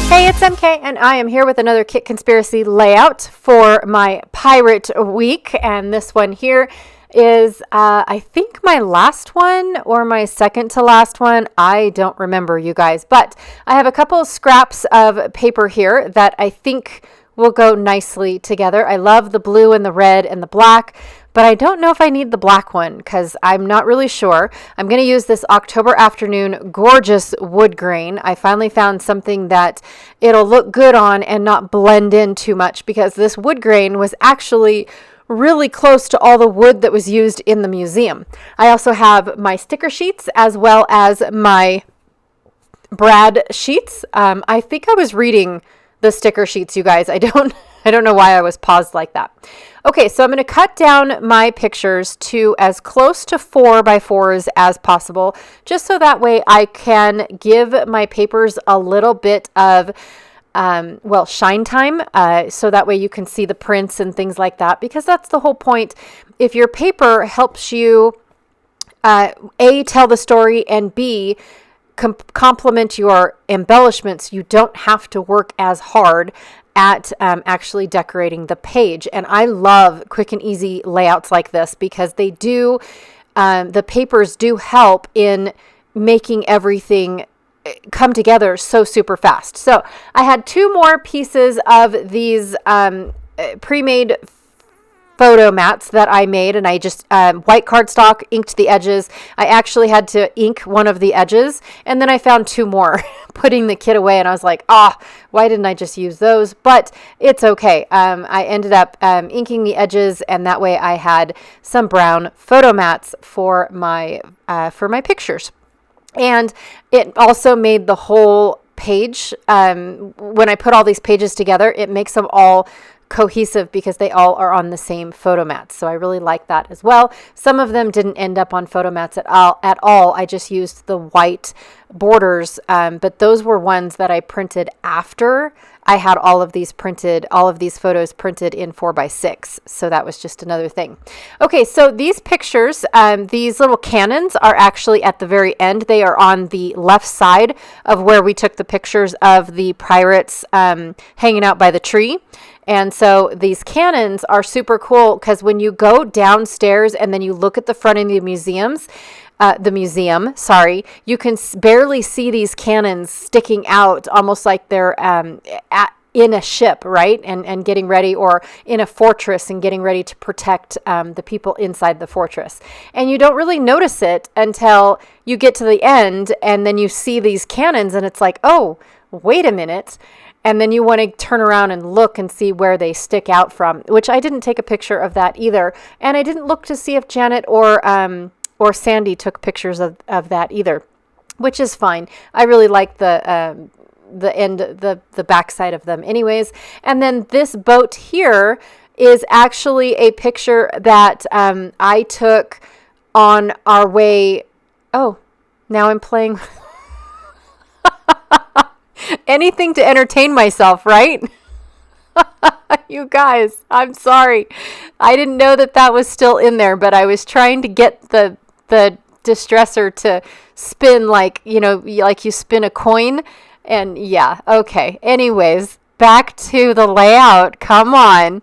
Hey, it's MK, and I am here with another Kit Conspiracy layout for my Pirate Week. And this one here is, I think, my last one or my second to last one. I don't remember, you guys. But I have a couple of scraps of paper here that I think will go nicely together. I love the blue and the red and the black, but I don't know if I need the black one because I'm not really sure. I'm going to use this October Afternoon gorgeous wood grain. I finally found something that it'll look good on and not blend in too much, because this wood grain was actually really close to all the wood that was used in the museum. I also have my sticker sheets as well as my brad sheets. I think I was reading the sticker sheets, you guys. I don't know why I was paused like that. Okay, so I'm going to cut down my pictures to as close to 4x4s as possible, just so that way I can give my papers a little bit of shine time, so that way you can see the prints and things like that, because that's the whole point. If your paper helps you A, tell the story, and B, complement your embellishments, you don't have to work as hard at actually decorating the page. And I love quick and easy layouts like this because they do, the papers do help in making everything come together so super fast. So I had two more pieces of these pre-made photo mats that I made, and I just white cardstock inked the edges. I actually had to ink one of the edges, and then I found two more putting the kit away, and I was like, why didn't I just use those? But it's okay. I ended up inking the edges, and that way I had some brown photo mats for my pictures. And it also made the whole page, when I put all these pages together, it makes them all cohesive because they all are on the same photo mats. So I really like that as well. Some of them didn't end up on photo mats at all. I just used the white borders, but those were ones that I printed after I had all of these photos printed in 4x6. So that was just another thing. Okay, so these pictures, these little cannons are actually at the very end. They are on the left side of where we took the pictures of the pirates hanging out by the tree. And so these cannons are super cool because when you go downstairs and then you look at the front of the museum, you can barely see these cannons sticking out, almost like they're in a ship, right? And getting ready, or in a fortress and getting ready to protect the people inside the fortress. And you don't really notice it until you get to the end and then you see these cannons and it's like, oh, wait a minute. And then you want to turn around and look and see where they stick out from, which I didn't take a picture of that either. And I didn't look to see if Janet or Sandy took pictures of that either, which is fine. I really like the back side of them anyways. And then this boat here is actually a picture that I took on our way. Oh, now I'm playing anything to entertain myself, right? You guys, I'm sorry. I didn't know that was still in there, but I was trying to get the distressor to spin like you spin a coin. And yeah, okay. Anyways, back to the layout. Come on.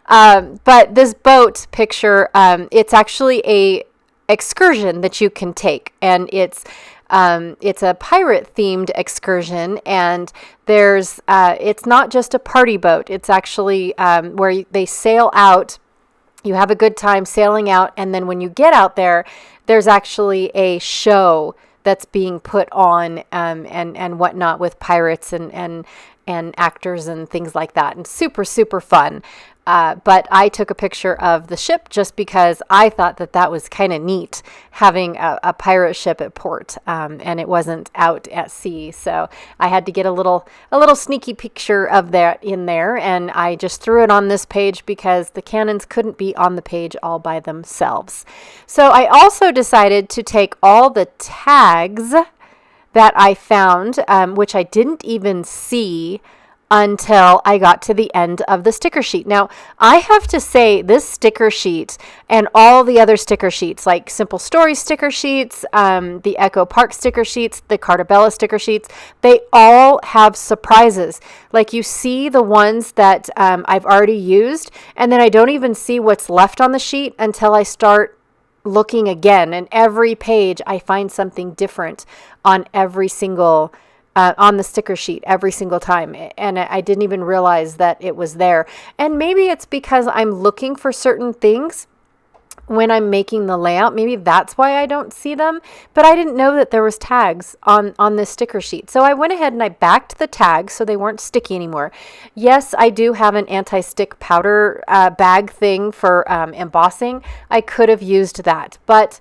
But this boat picture, it's actually a excursion that you can take, and it's a pirate themed excursion, and there's it's not just a party boat. It's actually where they sail out. You have a good time sailing out, and then when you get out there, there's actually a show that's being put on and whatnot with pirates and actors and things like that, and super, super fun. But I took a picture of the ship just because I thought that was kind of neat, having a pirate ship at port, and it wasn't out at sea. So I had to get a little sneaky picture of that in there, and I just threw it on this page because the cannons couldn't be on the page all by themselves. So I also decided to take all the tags that I found, which I didn't even see until I got to the end of the sticker sheet. Now, I have to say this sticker sheet and all the other sticker sheets, like Simple Stories sticker sheets, the Echo Park sticker sheets, the Carta Bella sticker sheets, they all have surprises. Like you see the ones that I've already used, and then I don't even see what's left on the sheet until I start looking again. And every page I find something different on every single on the sticker sheet every single time. And I didn't even realize that it was there. And maybe it's because I'm looking for certain things when I'm making the layout. Maybe that's why I don't see them. But I didn't know that there was tags on this sticker sheet. So I went ahead and I backed the tags so they weren't sticky anymore. Yes, I do have an anti-stick powder bag thing for embossing. I could have used that. But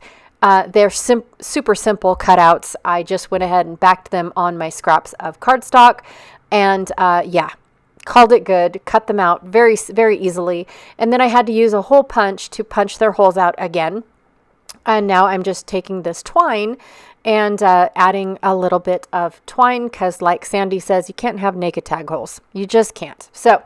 they're super simple cutouts. I just went ahead and backed them on my scraps of cardstock, and yeah, called it good. Cut them out very, very easily. And then I had to use a hole punch to punch their holes out again. And now I'm just taking this twine and adding a little bit of twine because, like Sandy says, you can't have naked tag holes. You just can't. So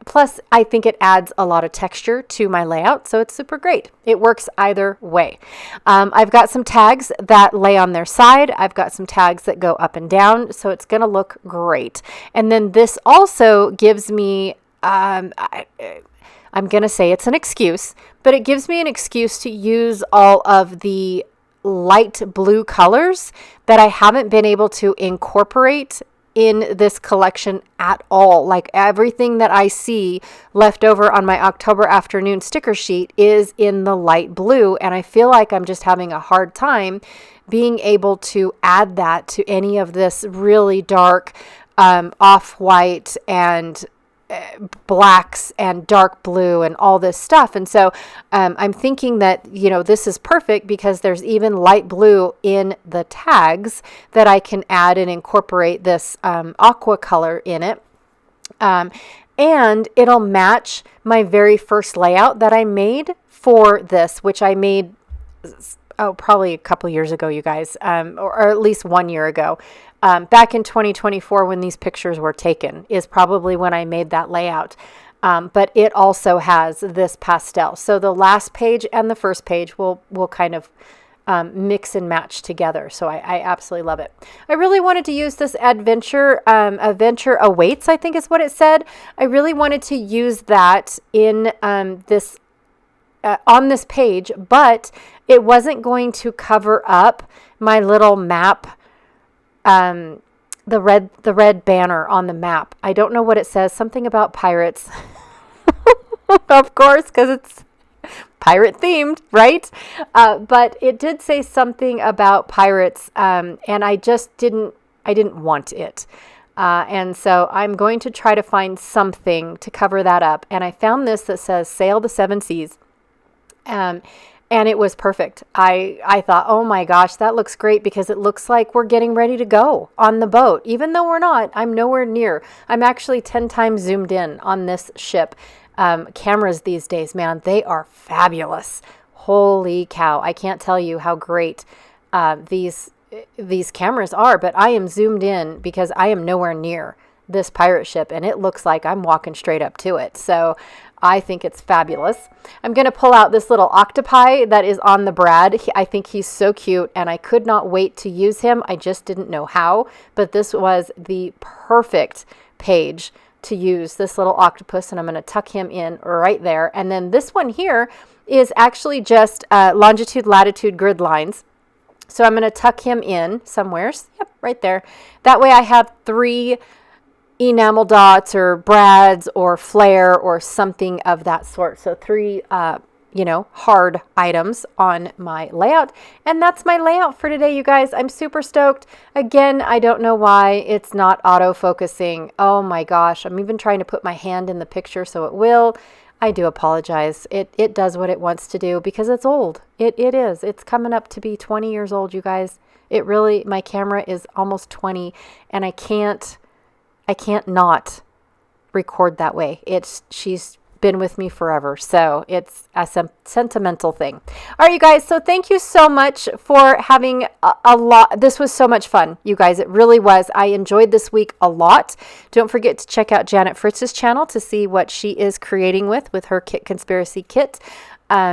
plus, I think it adds a lot of texture to my layout, so it's super great. It works either way. I've got some tags that lay on their side. I've got some tags that go up and down, so it's going to look great. And then this also gives me, I'm going to say it's an excuse, but it gives me an excuse to use all of the light blue colors that I haven't been able to incorporate in this collection at all. Like everything that I see left over on my October afternoon sticker sheet is in the light blue, and I feel like I'm just having a hard time being able to add that to any of this really dark off-white and blacks and dark blue and all this stuff. And so I'm thinking that, this is perfect because there's even light blue in the tags that I can add and incorporate this aqua color in it. And it'll match my very first layout that I made for this, which I made probably a couple years ago, you guys, or at least 1 year ago. Back in 2024, when these pictures were taken, is probably when I made that layout. But it also has this pastel. So the last page and the first page will kind of mix and match together. So I absolutely love it. I really wanted to use this adventure awaits, I think is what it said. I really wanted to use that in this on this page, but it wasn't going to cover up my little map. The red banner on the map. I don't know what it says. Something about pirates. Of course, because it's pirate themed, right? But it did say something about pirates, and I didn't want it. And so I'm going to try to find something to cover that up. And I found this that says Sail the Seven Seas. And it was perfect. I thought, oh my gosh, that looks great because it looks like we're getting ready to go on the boat. Even though we're not, I'm nowhere near. I'm actually 10 times zoomed in on this ship. Cameras these days, man, they are fabulous. Holy cow. I can't tell you how great these cameras are, but I am zoomed in because I am nowhere near this pirate ship, and it looks like I'm walking straight up to it. So I think it's fabulous. I'm going to pull out this little octopi that is on the Brad. I think he's so cute, and I could not wait to use him. I just didn't know how, but this was the perfect page to use this little octopus, and I'm going to tuck him in right there. And then this one here is actually just longitude, latitude grid lines. So I'm going to tuck him in somewhere. Yep, right there. That way I have 3 enamel dots or brads or flare or something of that sort. So 3, hard items on my layout. And that's my layout for today, you guys. I'm super stoked. Again, I don't know why it's not auto-focusing. Oh my gosh. I'm even trying to put my hand in the picture so it will. I do apologize. It does what it wants to do because it's old. It is. It's coming up to be 20 years old, you guys. My camera is almost 20, and I can't not record that way. She's been with me forever. So it's a sentimental thing. All right, you guys. So thank you so much for having a lot. This was so much fun, you guys. It really was. I enjoyed this week a lot. Don't forget to check out Janet Fritz's channel to see what she is creating with her Kit Conspiracy kit.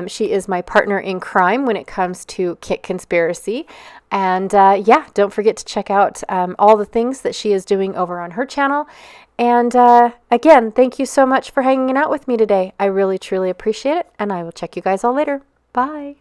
She is my partner in crime when it comes to Kit Conspiracy. And yeah, don't forget to check out all the things that she is doing over on her channel. And again, thank you so much for hanging out with me today. I really, truly appreciate it. And I will check you guys all later. Bye.